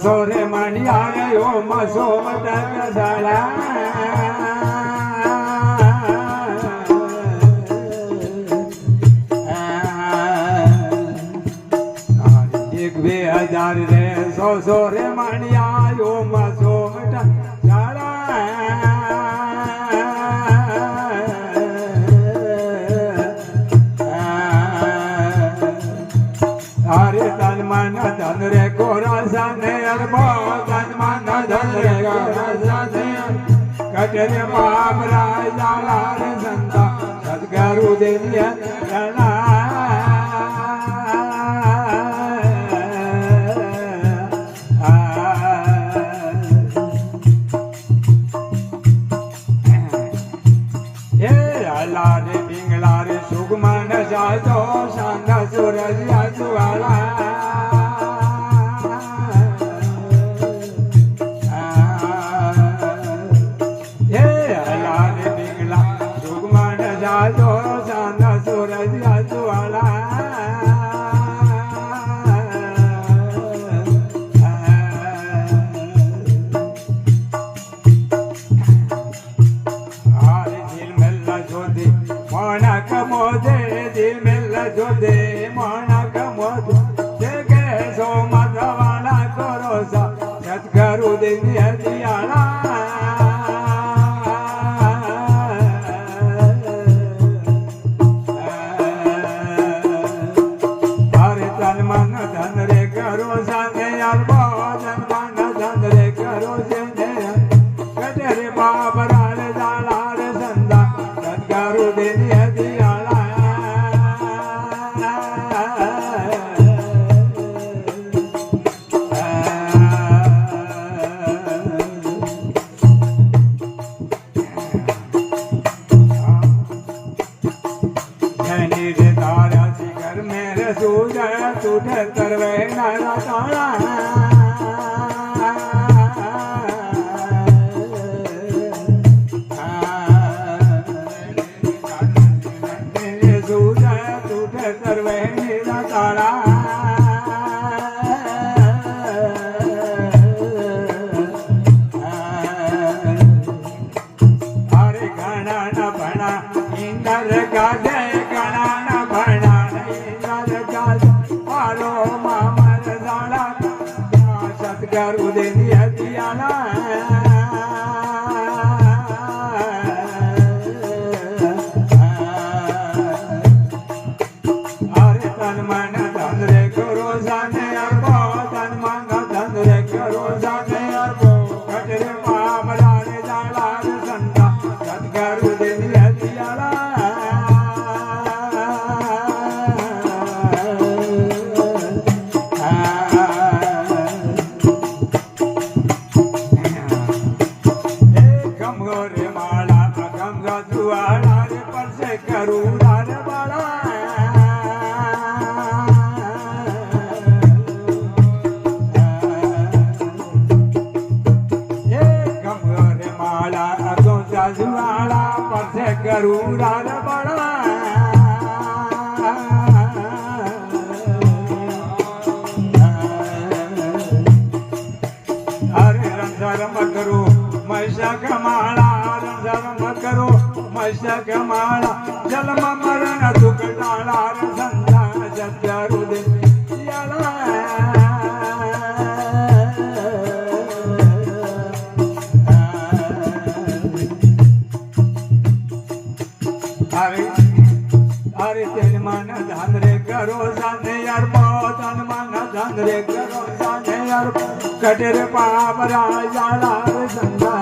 સોરે માણિયા રે ઓ મસો મટક સાલા એક 2000 રે સો રે માણિયા ઓ મસો મટક સાલા हरे तन मन धन रे कोरा ने अरबो तन मन धन रे कोरा ने कटरे पाप राय जाला रे संता सदगुरु देविया जना ए अल्लाह रे पिंगला रे सुगमन जातो सांगा सूरज आजुवाला ए अल्लाह रे पिंगला सुगमन जातो सांगा सूरज आजुवाला मोदे दिल मिल जो दे मोना कमोद देखे सो मधवाला करो सा सतगुरु देविया दियाला हरे तन मन धन रे करो सा ने अल्बो तन मन धन रे करो से ने कटे रे बाप राले जाला रे संदा सतगुरु देविया दियाला टूटे करवे नारा तारा टूटे करवे नारा तारा हरे गाना न बना इंदर गाजे गाना न बना इंदर गाजे मारो मामर जाना सतगुरु देविया दियाला हरे तन मन धन रे करो जाने अरबो तन मन धन रे करो जाने अरबो कटरे मामला रे जाला रे संता सतगुरु देविया दियाला करूरा रे बाला ये कमरे माला तो जाजुआला पर से करूरा रे बाला अरे रंजरम करो मैसा कमाला रंजरम करो मैसा कमाला जलम मरण दुख डाला संता सतगुरु देवियाला हरे हरे तेल मन धन रे करो जाने यार तन मन धन रे करो जाने यार कटेरे पाप राजाला संता